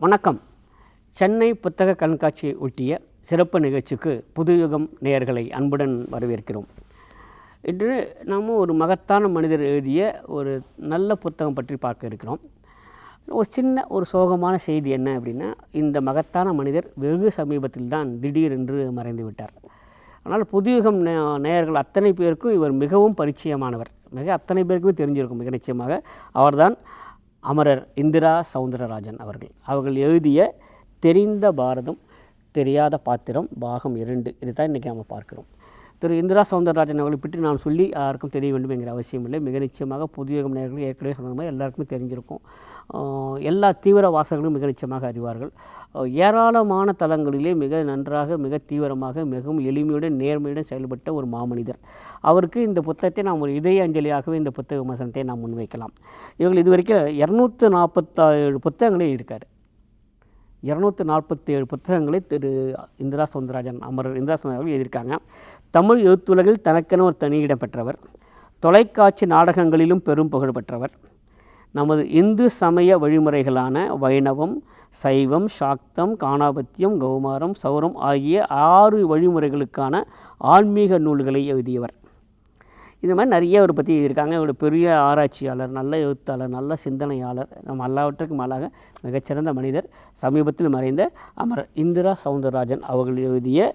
வணக்கம். சென்னை புத்தக கண்காட்சியை ஒட்டிய சிறப்பு நிகழ்ச்சிக்கு புதுயுகம் நேயர்களை அன்புடன் வரவேற்கிறோம். இன்று நாம் ஒரு மகத்தான மனிதர் எழுதிய ஒரு நல்ல புத்தகம் பற்றி பார்க்க இருக்கிறோம். ஒரு சோகமான செய்தி என்ன அப்படின்னா, இந்த மகத்தான மனிதர் வெகு சமீபத்தில் தான் திடீரென்று மறைந்து விட்டார். ஆனால் புதுயுகம் நேயர்கள் அத்தனை பேருக்கும் இவர் மிகவும் பரிச்சயமானவர். அத்தனை பேருக்குமே தெரிஞ்சிருக்கும். மிக நிச்சயமாக அவர்தான் அமரர் இந்திரா சௌந்தரராஜன் அவர்கள் எழுதிய தெரிந்த பாரதம் தெரியாத பாத்திரம் பாகம் 2. இது தான் இன்றைக்கி நம்ம பார்க்குறோம். திரு இந்திரா சௌந்தரராஜன் அவர்களை பற்றி நான் சொல்லி யாருக்கும் தெரிய வேண்டும் என்கிற அவசியம் இல்லை. மிக நிச்சயமாக புதுயுகம் நேயர்கள் ஏற்கனவே சொன்ன மாதிரி எல்லாருக்குமே தெரிஞ்சிருக்கும். எல்லா தீவிர வாசகர்களும் மிக நிச்சயமாக அறிவார்கள். ஏராளமான தளங்களிலே மிக நன்றாக, மிக தீவிரமாக, மிகவும் எளிமையுடன், நேர்மையுடன் செயல்பட்ட ஒரு மாமனிதர். அவருக்கு இந்த புத்தகத்தை நாம் ஒரு இதய அஞ்சலியாகவே இந்த புத்தக விமர்சனத்தை நாம் முன்வைக்கலாம். இவர்கள் இதுவரைக்கும் 247 புத்தகங்களே இருக்கார். 247 புத்தகங்களை திரு இந்திரா சௌந்தரராஜன் அமரர் இந்திரா சௌந்தரராஜன் எழுதியிருக்காங்க. தமிழ் எழுத்துலகில் தனக்கென ஒரு தனி இடம் பெற்றவர். தொலைக்காட்சி நாடகங்களிலும் பெரும் புகழ் பெற்றவர். நமது இந்து சமய வழிமுறைகளான வைணவம், சைவம், சாக்தம், காணாபத்தியம், கௌமாரம், சௌரம் ஆகிய 6 வழிமுறைகளுக்கான ஆன்மீக நூல்களை எழுதியவர். இது மாதிரி நிறைய ஒரு பற்றி இருக்காங்க. இவர் பெரிய ஆராய்ச்சியாளர், நல்ல எழுத்தாளர், நல்ல சிந்தனையாளர், நம்ம எல்லாவற்றுக்கும் மேலாக மிகச்சிறந்த மனிதர். சமீபத்தில் மறைந்த அமரர் இந்திரா சௌந்தரராஜன் அவர்கள் எழுதிய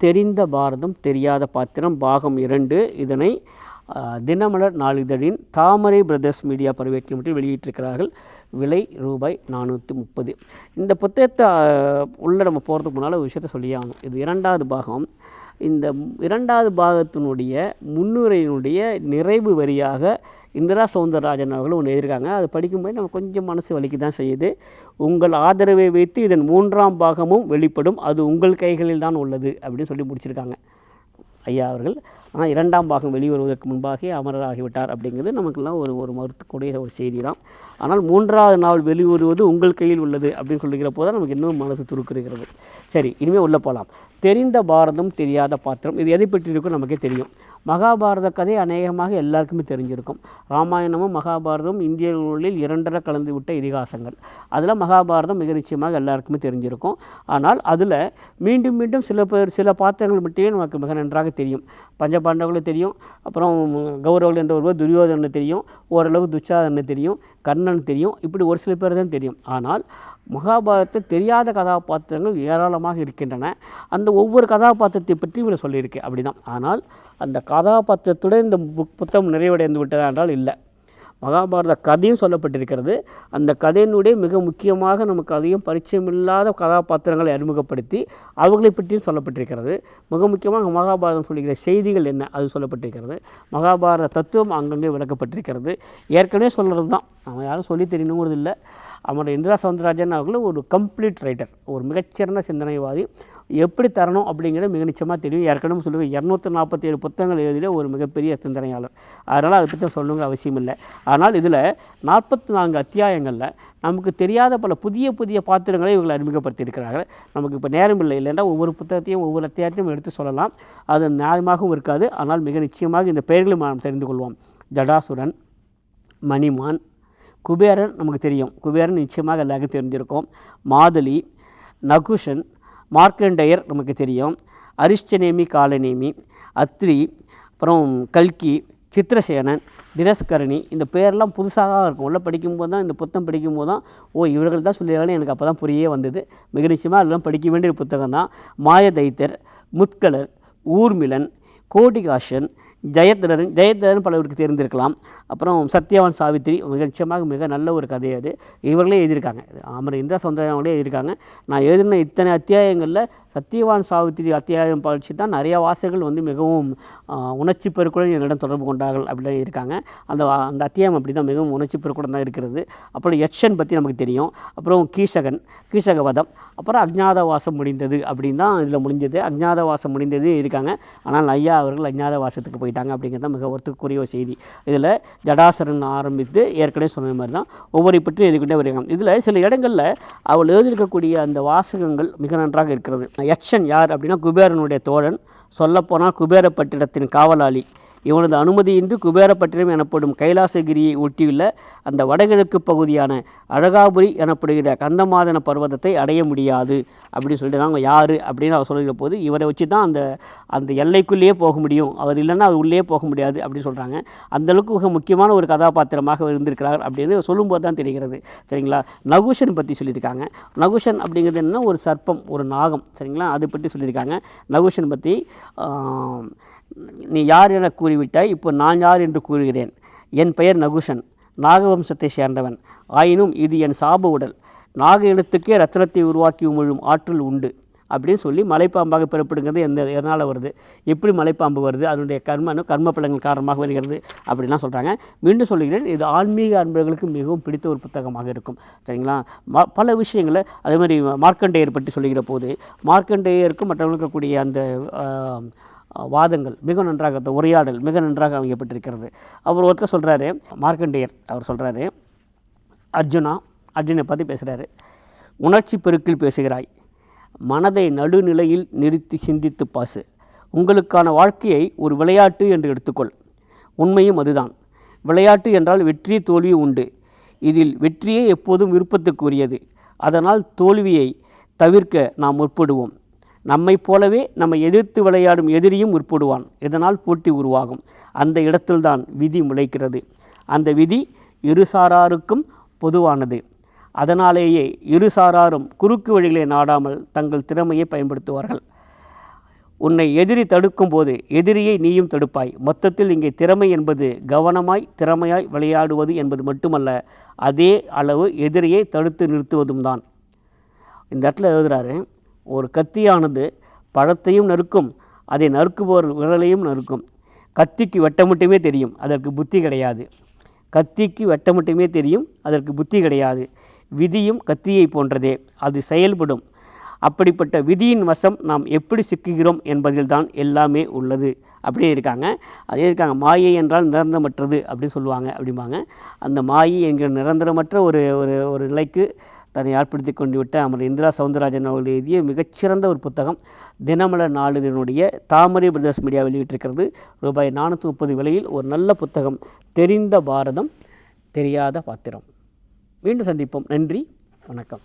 தெரிந்த பாரதம் தெரியாத பாத்திரம் பாகம் 2 இதனை தினமலர் நாளிதழின் தாமரை பிரதர்ஸ் மீடியா பிரைவேட் லிமிடெட் வெளியிட்டிருக்கிறார்கள். விலை ரூபாய் 430. இந்த புத்தகத்தை உள்ள நம்ம போகிறதுக்கு முன்னால் ஒரு விஷயத்தை சொல்லி ஆகணும். இது 2வது பாகம். இந்த 2வது பாகத்தினுடைய முன்னுரையினுடைய நிறைவு வரியாக இந்திரா சௌந்தரராஜன் அவர்களும் ஒன்று எழுதியிருக்காங்க. அது படிக்கும்போது நம்ம கொஞ்சம் மனசு வலிக்கு தான் செய்யுது. உங்கள் ஆதரவை வைத்து இதன் 3ஆம் பாகமும் வெளிப்படும், அது உங்கள் கைகளில் தான் உள்ளது அப்படின்னு சொல்லி முடிச்சிருக்காங்க ஐயா அவர்கள். ஆனால் 2ஆம் பாகம் வெளிவருவதற்கு முன்பாக அமரர் ஆகிவிட்டார் அப்படிங்கிறது நமக்கெல்லாம் ஒரு மறுத்துக்கூடிய ஒரு செய்தி தான். ஆனால் 3வது நாள் வெளிவருவது உங்கள் கையில் உள்ளது அப்படின்னு சொல்லிக்கிற போது தான் நமக்கு இன்னும் மனசு துருக்குறது. சரி, இனிமேல் உள்ளே போகலாம். தெரிந்த பாரதம் தெரியாத பாத்திரம் இது எதை பற்றி இருக்கும் நமக்கே தெரியும். மகாபாரத கதை அநேகமாக எல்லாருக்குமே தெரிஞ்சிருக்கும். ராமாயணமும் மகாபாரதமும் இந்திய நூலில் 2 கலந்து விட்ட இதிகாசங்கள். அதில் மகாபாரதம் மிக நிச்சயமாக எல்லாருக்குமே தெரிஞ்சிருக்கும். ஆனால் அதில் மீண்டும் மீண்டும் சில பாத்திரங்கள் மட்டுமே நமக்கு மிக நன்றாக தெரியும். பஞ்சபாண்டவர்களும் தெரியும், அப்புறம் கௌரவர்கள் என்ற ஒருவர் துரியோதனன் தெரியும், ஓரளவு துச்சாதனன் தெரியும், கர்ணன் தெரியும், இப்படி ஒரு சில பேர் தான் தெரியும். ஆனால் மகாபாரதத்தில் தெரியாத கதாபாத்திரங்கள் ஏராளமாக இருக்கின்றன. அந்த ஒவ்வொரு கதாபாத்திரத்தை பற்றி இவர் சொல்லியிருக்கு அப்படி தான். ஆனால் அந்த கதாபாத்திரத்துடன் இந்த புத்தகம் நிறைவடைந்து விட்டதா என்றால் இல்லை. மகாபாரத கதையும் சொல்லப்பட்டிருக்கிறது. அந்த கதையினுடைய மிக முக்கியமாக நமக்கு அதையும் பரிச்சயமில்லாத கதாபாத்திரங்களை அறிமுகப்படுத்தி அவர்களை பற்றியும் சொல்லப்பட்டிருக்கிறது. மிக முக்கியமாக மகாபாரதம் சொல்லுகிற செய்திகள் என்ன அது சொல்லப்பட்டிருக்கிறது. மகாபாரத தத்துவம் அங்கங்கே விளக்கப்பட்டிருக்கிறது. ஏற்கனவே சொல்கிறது தான், நம்ம யாரும் சொல்லி தெரியணுங்கிறது இல்லை. அமரர் இந்திரா சௌந்தரராஜன் அவர்கள் ஒரு கம்ப்ளீட் ரைட்டர், ஒரு மிகச்சிறந்த சிந்தனைவாதி. எப்படி தரணும் அப்படிங்கிறது மிக நிச்சயமாக தெரியும். ஏற்கனவே சொல்லுங்கள், 247 புத்தகங்கள் எழுதிய ஒரு மிகப்பெரிய சிந்தனையாளர். அதனால் அதை பற்றி சொல்லணுங்கிற அவசியம் இல்லை. ஆனால் இதில் 44 அத்தியாயங்களில் நமக்கு தெரியாத பல புதிய புதிய பாத்திரங்களை இவர்கள் அறிமுகப்படுத்தியிருக்கிறார்கள். நமக்கு இப்போ நேரம் இல்லை, இல்லைன்னா ஒவ்வொரு புத்தகத்தையும் ஒவ்வொரு அத்தியாயத்தையும் எடுத்து சொல்லலாம். அது நியாயமாகவும் இருக்காது. ஆனால் மிக நிச்சயமாக இந்த பெயர்களை நாம் தெரிந்து கொள்வோம். ஜடாசுரன், மணிமான், குபேரன் நமக்கு தெரியும். குபேரன் நிச்சயமாக எல்லாருக்கும் தெரிஞ்சிருக்கும். மாதலி, நகுஷன், மார்க்கண்டேயர் நமக்கு தெரியும். அரிஷ்டநேமி, காலநேமி, அத்ரி, அப்புறம் கல்கி, சித்திரசேனன், தினஸ்கரணி, இந்த பேரெல்லாம் புதுசாக இருக்கும். உள்ள படிக்கும்போது தான், இந்த புத்தகம் படிக்கும்போது தான் இவர்கள் தான் சொல்லியிருக்காங்கன்னு எனக்கு அப்போ தான் புரியவே வந்தது. மிக நிச்சயமாக அதெல்லாம் படிக்க வேண்டிய புத்தகம் தான். மாயதைத்தர், முத்கலர், ஊர்மிளன், கோடிகாஷன், ஜெயத்ரதன் பலருக்கு தெரிந்திருக்கலாம். அப்புறம் சத்யவான் சாவித்திரி மிக நிச்சயமாக மிக நல்ல ஒரு கதை. அது இவர்களே எழுதியிருக்காங்க. அமரர் இந்திரா சௌந்தரராஜன் எழுதியிருக்காங்க. நான் எழுதின இத்தனை அத்தியாயங்களில் சத்யவான் சாவித்திரி அத்தியாயம் படித்து தான் நிறையா வாசகர்கள் மிகவும் உணர்ச்சி பெருக்குடன் என்னிடம் தொடர்பு கொண்டார்கள் அப்படிலாம் இருக்காங்க. அந்த அத்தியாயம் அப்படி தான் மிகவும் உணர்ச்சி பெருக்குடன் தான் இருக்கிறது. அப்புறம் யட்சன் பற்றி நமக்கு தெரியும். அப்புறம் கீசகவதம், அப்புறம் அஜ்ஞாதவாசம் முடிந்தது அப்படின்னு தான் இதில் முடிஞ்சது. அஜ்ஞாதவாசம் முடிந்தது இருக்காங்க. ஆனால் ஐயா அவர்கள் அஜ்ஞாதவாசத்துக்கு போயிட்டாங்க அப்படிங்கிறது மிக ஒருத்தருக்குரிய ஒரு செய்தி. இதில் ஜடாசரன் ஆரம்பித்து ஏற்கனவே சொன்ன மாதிரி தான் ஒவ்வொரு பற்றி எழுதிக்கிட்டே வருகிறாங்க. இதில் சில இடங்களில் அவள் எழுதியிருக்கக்கூடிய அந்த வாசகங்கள் மிக நன்றாக இருக்கிறது. யட்சன் யார் அப்படின்னா குபேரனுடைய தோழன், சொல்லப்போனால் குபேர பட்டிடத்தின் காவலாளி. இவனது அனுமதியின்றி குபேரப்பட்டினம் எனப்படும் கைலாசகிரியை ஒட்டியுள்ள அந்த வடகிழக்கு பகுதியான அழகாபுரி எனப்படுகிற கந்தமாதன பர்வதத்தை அடைய முடியாது அப்படின்னு சொல்லிட்டு அவங்க யார் அப்படின்னு அவர் சொல்கிற போது இவரை வச்சு தான் அந்த எல்லைக்குள்ளேயே போக முடியும், அவர் இல்லைன்னா அது உள்ளே போக முடியாது அப்படின்னு சொல்கிறாங்க. அந்தளவுக்கு மிக முக்கியமான ஒரு கதாபாத்திரமாக இருந்திருக்கிறார் அப்படின்னு சொல்லும்போது தான் தெரிகிறது. சரிங்களா? நகுஷன் பற்றி சொல்லியிருக்காங்க. நகுஷன் அப்படிங்கிறது என்ன, ஒரு சர்ப்பம், ஒரு நாகம். சரிங்களா? அதை பற்றி சொல்லியிருக்காங்க. நகுஷன் பற்றி நீ யார் என கூறிவிட்டாய், இப்போ நான் யார் என்று கூறுகிறேன். என் பெயர் நகுஷன், நாகவம்சத்தை சேர்ந்தவன். ஆயினும் இது என் சாப உடல். நாக இனத்துக்கே ரத்னத்தை உருவாக்கி உமிழும் ஆற்றல் உண்டு அப்படின்னு சொல்லி மலைப்பாம்பாக பிறப்படுங்கிறது எதனால் வருது, எப்படி மலைப்பாம்பு வருது, அதனுடைய கர்ம பலங்கள் காரணமாக வருகிறது அப்படின்லாம் சொல்கிறாங்க. மீண்டும் சொல்லுகிறேன், இது ஆன்மீக அன்பர்களுக்கு மிகவும் பிடித்த ஒரு புத்தகமாக இருக்கும். சரிங்களா? பல விஷயங்களை அதே மாதிரி மார்க்கண்டேயர் பற்றி சொல்லுகிற போது மார்க்கண்டேயருக்கும் மற்றவர்களுக்கு இருக்கக்கூடிய அந்த வாதங்கள் மிக நன்றாக, உரையாடல் மிக நன்றாக அமைக்கப்பட்டிருக்கிறது. அவர் ஒருத்தர் சொல்கிறாரு, மார்க்கண்டேயர் அவர் சொல்கிறாரு, அர்ஜுனை பற்றி பேசுகிறாரு. உணர்ச்சி பெருக்கில் பேசுகிறாய், மனதை நடுநிலையில் நிறுத்தி சிந்தித்து பாசு. உங்களுக்கான வாழ்க்கையை ஒரு விளையாட்டு என்று எடுத்துக்கொள். உண்மையும் அதுதான். விளையாட்டு என்றால் வெற்றி தோல்வி உண்டு. இதில் வெற்றியே எப்போதும் விருப்பத்துக்குரியது. அதனால் தோல்வியை தவிர்க்க நாம் முற்படுவோம். நம்மை போலவே நம்மை எதிர்த்து விளையாடும் எதிரியும் முற்படுவான். இதனால் போட்டி உருவாகும். அந்த இடத்தில்தான் விதி முளைக்கிறது. அந்த விதி இருசாராருக்கும் பொதுவானது. அதனாலேயே இருசாராரும் குறுக்கு வழிகளை நாடாமல் தங்கள் திறமையை பயன்படுத்துவார்கள். உன்னை எதிரி தடுக்கும் போது எதிரியை நீயும் தடுப்பாய். மொத்தத்தில் இங்கே திறமை என்பது கவனமாய் திறமையாய் விளையாடுவது என்பது மட்டுமல்ல, அதே அளவு எதிரியை தடுத்து நிறுத்துவதும் தான். இந்த இடத்துல எழுதுகிறாரு, ஒரு கத்தியானது பழத்தையும் நறுக்கும், அதை நறுக்குபவர் விரலையும் நறுக்கும். கத்திக்கு வெட்ட மட்டுமே தெரியும், அதற்கு புத்தி கிடையாது. கத்திக்கு வெட்ட மட்டுமே தெரியும், அதற்கு புத்தி கிடையாது. விதியும் கத்தியை போன்றதே, அது செயல்படும். அப்படிப்பட்ட விதியின் வசம் நாம் எப்படி சிக்குகிறோம் என்பதில் தான் எல்லாமே உள்ளது அப்படியே இருக்காங்க. அதே இருக்காங்க, மாயை என்றால் நிரந்தரமற்றது அப்படின்னு சொல்லுவாங்க அப்படிம்பாங்க. அந்த மாயை என்கிற நிரந்தரமற்ற ஒரு ஒரு நிலைக்கு தன்னை ஏற்படுத்தி கொண்டு விட்ட அமர் இந்திரா சவுந்தரராஜன் அவர்கள் எழுதிய மிகச்சிறந்த ஒரு புத்தகம் தினமலர் நாளிதழினுடைய தாமரை பிரதர்ஸ் மீடியா வெளியிட்டிருக்கிறது. ரூபாய் 430 விலையில் ஒரு நல்ல புத்தகம். தெரிந்த பாரதம் தெரியாத பாத்திரம். மீண்டும் சந்திப்போம். நன்றி, வணக்கம்.